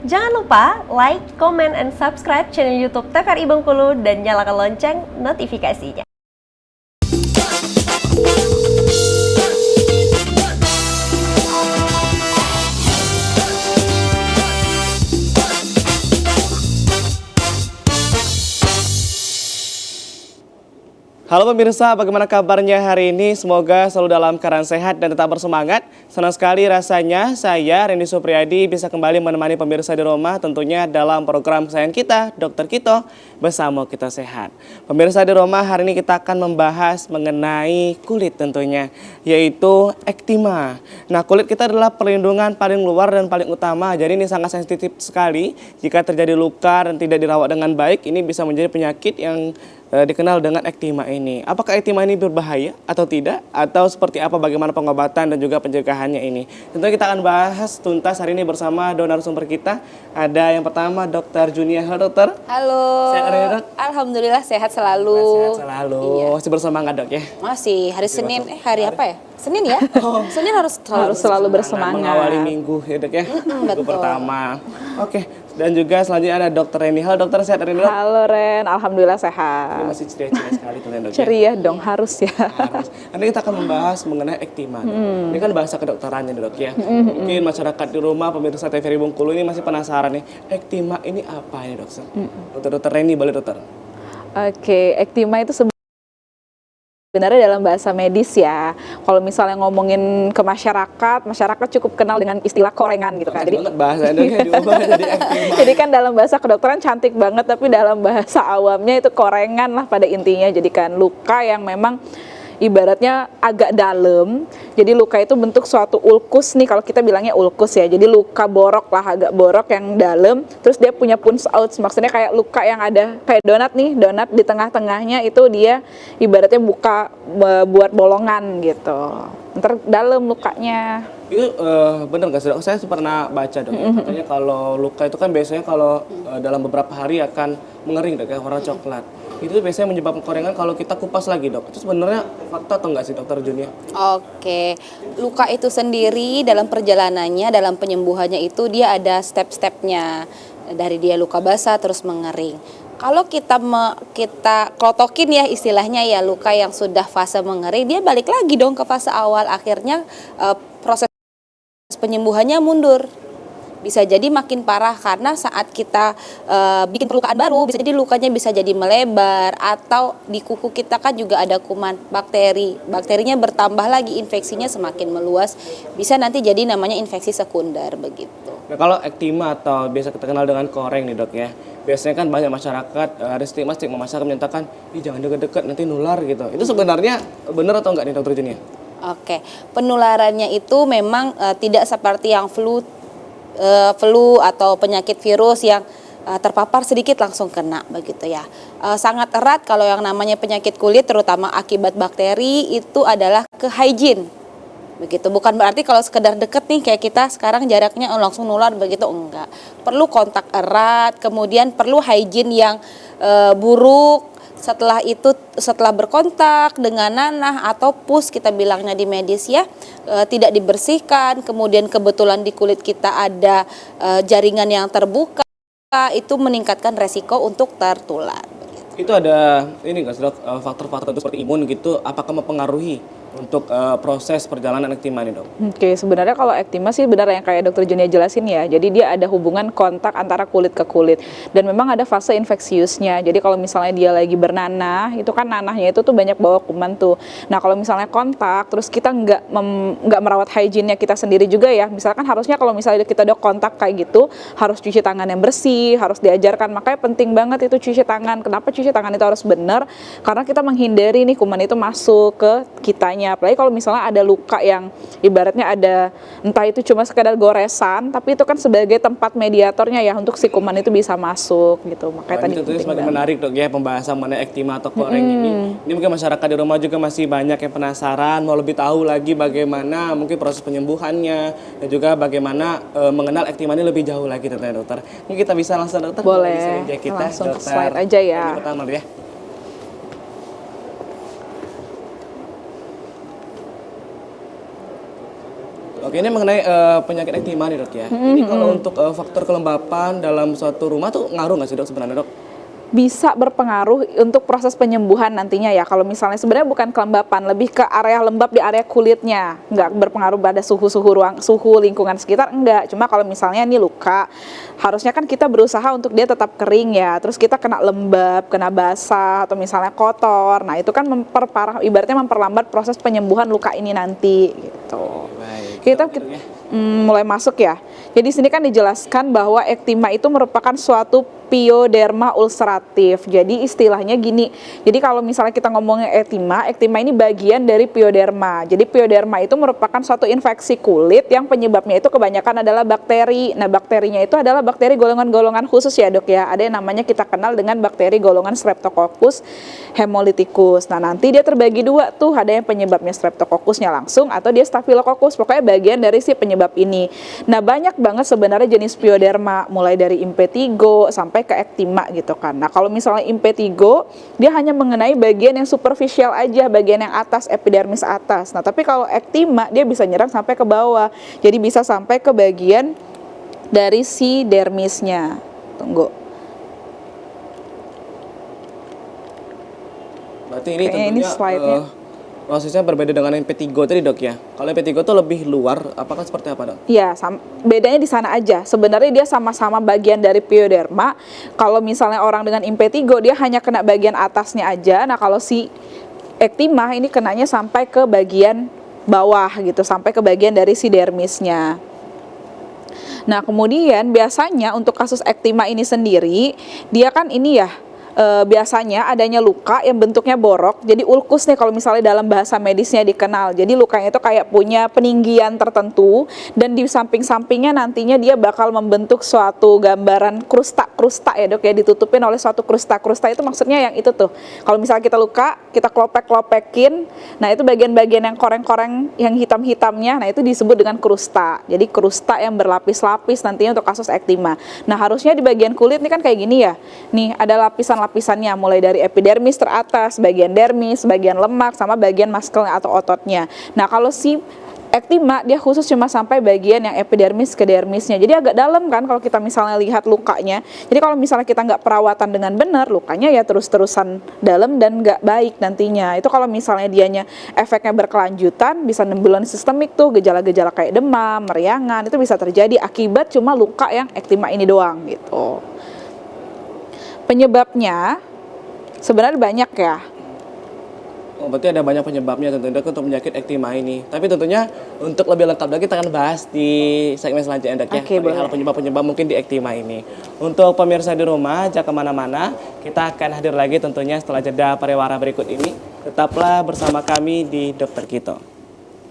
Jangan lupa like, comment, and subscribe channel YouTube TVRI Bengkulu dan nyalakan lonceng notifikasinya. Halo pemirsa, bagaimana kabarnya hari ini? Semoga selalu dalam keadaan sehat dan tetap bersemangat. Senang sekali rasanya saya, Randy Supriyadi, bisa kembali menemani pemirsa di rumah tentunya dalam program kesayangan kita, Dokter Kito, bersama kita sehat. Pemirsa di rumah, hari ini kita akan membahas mengenai kulit tentunya, yaitu ektima. Nah, kulit kita adalah perlindungan paling luar dan paling utama, jadi ini sangat sensitif sekali. Jika terjadi luka dan tidak dirawat dengan baik, ini bisa menjadi penyakit yang dikenal dengan ektima ini. Apakah ektima ini berbahaya atau tidak? Atau seperti apa bagaimana pengobatan dan juga pencegahannya ini? Tentunya kita akan bahas tuntas hari ini bersama narasumber kita. Ada yang pertama Dr. Junia. Halo dokter. Halo. Sehat hari ini, Dok? Alhamdulillah sehat selalu. Sehat selalu. Iya. Masih bersemangat dok ya? Masih hari Senin. Hari apa ya? Senin ya? Senin harus selalu bersemangat. Mengawali minggu ya dok ya? Minggu betul. pertama. Oke. Dan juga selanjutnya ada Dr. Reni. Halo dokter, sehat hari ini dok? Halo Ren, alhamdulillah Ini sehat. masih ceria-ceria sekali tuh dok ya? Ceria dong, harus ya. Harus. Nanti kita akan membahas mengenai ektima. Ini kan bahasa kedokterannya dok ya. Mungkin masyarakat di rumah, pemirsa TVRI Bengkulu ini masih penasaran nih. Ektima ini apa ya dokter? Dokter Reni, boleh dokter? Oke, ektima itu sebenarnya dalam bahasa medis ya. Kalau misalnya ngomongin ke masyarakat, masyarakat cukup kenal dengan istilah korengan gitu kan. Jadi bahasa Indonesia diubah jadi ektima. Jadi kan dalam bahasa kedokteran cantik banget, tapi dalam bahasa awamnya itu korengan lah pada intinya. Jadi kan luka yang memang ibaratnya agak dalam. Jadi luka itu bentuk suatu ulkus nih, kalau kita bilangnya ulkus ya. Jadi luka borok lah, agak borok yang dalam. Terus dia punya punch out, maksudnya kayak luka yang ada kayak donat nih, donat di tengah-tengahnya itu dia ibaratnya buka buat bolongan gitu. Ntar dalam lukanya. Itu bener nggak sih dok? Saya pernah baca dok, ya. Katanya kalau luka itu kan biasanya kalau dalam beberapa hari akan mengering dok, kayak warna coklat. Itu biasanya menyebabkan korengan kalau kita kupas lagi dok. Itu sebenarnya fakta atau enggak sih dokter Junia? Oke, luka itu sendiri dalam perjalanannya, dalam penyembuhannya itu dia ada step-stepnya. Dari dia luka basah terus mengering. Kalau kita klotokin ya istilahnya ya, luka yang sudah fase mengering, dia balik lagi dong ke fase awal. Akhirnya proses penyembuhannya mundur. Bisa jadi makin parah karena saat kita bikin perlukaan baru, bisa jadi lukanya bisa jadi melebar, atau di kuku kita kan juga ada kuman bakteri. Bakterinya bertambah lagi, infeksinya semakin meluas, bisa nanti jadi namanya infeksi sekunder begitu. Nah kalau ektima atau biasa kita kenal dengan koreng nih dok ya, biasanya kan banyak masyarakat ada stigma masyarakat menyatakan, ih jangan deket-deket nanti nular gitu. Itu sebenarnya benar atau enggak nih dokter Junia? Oke, penularannya itu memang tidak seperti yang flu atau penyakit virus yang terpapar sedikit langsung kena begitu ya. Sangat erat kalau yang namanya penyakit kulit terutama akibat bakteri itu adalah ke hygiene. Begitu, bukan berarti kalau sekedar deket nih kayak kita sekarang jaraknya langsung nular begitu, enggak. Perlu kontak erat, kemudian perlu hygiene yang buruk. Setelah berkontak dengan nanah atau pus kita bilangnya di medis ya, tidak dibersihkan, kemudian kebetulan di kulit kita ada jaringan yang terbuka, itu meningkatkan resiko untuk tertular. Itu ada ini nggak sih dok, faktor-faktor seperti imun gitu, apakah mempengaruhi untuk proses perjalanan ektima ini dok? Oke, sebenarnya kalau ektima sih benar yang kayak dokter Junia jelasin ya. Jadi dia ada hubungan kontak antara kulit ke kulit. Dan memang ada fase infeksiusnya. Jadi kalau misalnya dia lagi bernanah, itu kan nanahnya itu tuh banyak bawa kuman tuh. Nah kalau misalnya kontak, terus kita nggak merawat hygiene-nya kita sendiri juga ya. Misalkan harusnya kalau misalnya kita udah kontak kayak gitu, harus cuci tangan yang bersih, harus diajarkan. Makanya penting banget itu cuci tangan. Kenapa cuci tangan itu harus benar? Karena kita menghindari nih kuman itu masuk ke kitanya. Apalagi kalau misalnya ada luka yang ibaratnya ada, entah itu cuma sekedar goresan, tapi itu kan sebagai tempat mediatornya ya untuk si kuman itu bisa masuk gitu. Makanya tadi tentunya semakin menarik dok ya pembahasan mengenai ektima atau koreng ini. Ini mungkin masyarakat di rumah juga masih banyak yang penasaran, mau lebih tahu lagi bagaimana mungkin proses penyembuhannya dan juga bagaimana mengenal ektima ini lebih jauh lagi tentunya dokter. Ini kita bisa langsung dokter. boleh Kita langsung dokter slide aja ya. Yang pertama ya. Oke, ini mengenai penyakit ektima nih dok ya. Ini kalau untuk faktor kelembapan dalam suatu rumah tuh ngaruh nggak sih dok sebenarnya dok? Bisa berpengaruh untuk proses penyembuhan nantinya ya. Kalau misalnya sebenarnya bukan kelembapan, lebih ke area lembab di area kulitnya, nggak berpengaruh pada suhu lingkungan sekitar, enggak. Cuma kalau misalnya ini luka, harusnya kan kita berusaha untuk dia tetap kering ya. Terus kita kena lembab, kena basah, atau misalnya kotor. Nah itu kan memperparah, ibaratnya memperlambat proses penyembuhan luka ini nanti gitu. Baik. Kita Dok, ya. mulai masuk ya. Jadi sini kan dijelaskan bahwa ektima itu merupakan suatu pioderma ulceratif. Jadi istilahnya gini. Jadi kalau misalnya kita ngomongin ektima ini bagian dari pioderma. Jadi pioderma itu merupakan suatu infeksi kulit yang penyebabnya itu kebanyakan adalah bakteri. Nah, bakterinya itu adalah bakteri golongan-golongan khusus ya, Dok ya. Ada yang namanya kita kenal dengan bakteri golongan Streptococcus hemolyticus. Nah, nanti dia terbagi dua tuh, ada yang penyebabnya Streptococcusnya langsung atau dia Staphylococcus. Pokoknya bagian dari si penyebab ini. Nah, banyak banget sebenarnya jenis pioderma, mulai dari impetigo sampai ke ektima gitu kan. Nah, kalau misalnya impetigo, dia hanya mengenai bagian yang superficial aja, bagian yang atas, epidermis atas. Nah, tapi kalau ektima, dia bisa nyerang sampai ke bawah. Jadi bisa sampai ke bagian dari si dermisnya. Tunggu. Berarti ini Kayaknya ini tentunya slide-nya. prosesnya berbeda dengan impetigo tadi dok ya. Kalau impetigo tuh lebih luar, apakah seperti apa dok? Ya, bedanya di sana aja. Sebenarnya dia sama-sama bagian dari pioderma. Kalau misalnya orang dengan impetigo, dia hanya kena bagian atasnya aja. Nah, kalau si ektima ini kenanya sampai ke bagian bawah gitu, sampai ke bagian dari si dermisnya. Nah, kemudian biasanya untuk kasus ektima ini sendiri, dia kan ini ya, biasanya adanya luka yang bentuknya borok. Jadi ulkus nih kalau misalnya dalam bahasa medisnya dikenal. Jadi lukanya itu kayak punya peninggian tertentu dan di samping-sampingnya nantinya dia bakal membentuk suatu gambaran krusta ya dok ya, ditutupin oleh suatu krusta. Krusta itu maksudnya yang itu tuh. Kalau misalnya kita luka, kita klopek-klopekin, nah itu bagian-bagian yang koreng-koreng yang hitam-hitamnya, nah itu disebut dengan krusta. Jadi krusta yang berlapis-lapis nantinya untuk kasus ektima. Nah harusnya di bagian kulit ini kan kayak gini ya. Nih ada lapisannya mulai dari epidermis teratas, bagian dermis, bagian lemak, sama bagian maskelnya atau ototnya. Nah kalau si ektima dia khusus cuma sampai bagian yang epidermis ke dermisnya. Jadi agak dalam kan kalau kita misalnya lihat lukanya. Jadi kalau misalnya kita nggak perawatan dengan benar, lukanya ya terus-terusan dalam dan nggak baik nantinya. Itu kalau misalnya dianya efeknya berkelanjutan, bisa nembulan sistemik tuh, gejala-gejala kayak demam, meriangan, itu bisa terjadi akibat cuma luka yang ektima ini doang gitu. Penyebabnya sebenarnya banyak ya. Oh, berarti ada banyak penyebabnya tentunya dok untuk penyakit ektima ini. Tapi tentunya untuk lebih lengkap lagi kita akan bahas di segmen selanjutnya dok ya. Oke, boleh. Hal penyebab-penyebab mungkin di ektima ini. Untuk pemirsa di rumah, jangan kemana-mana. Kita akan hadir lagi tentunya setelah jeda pariwara berikut ini. Tetaplah bersama kami di Dokter Kito.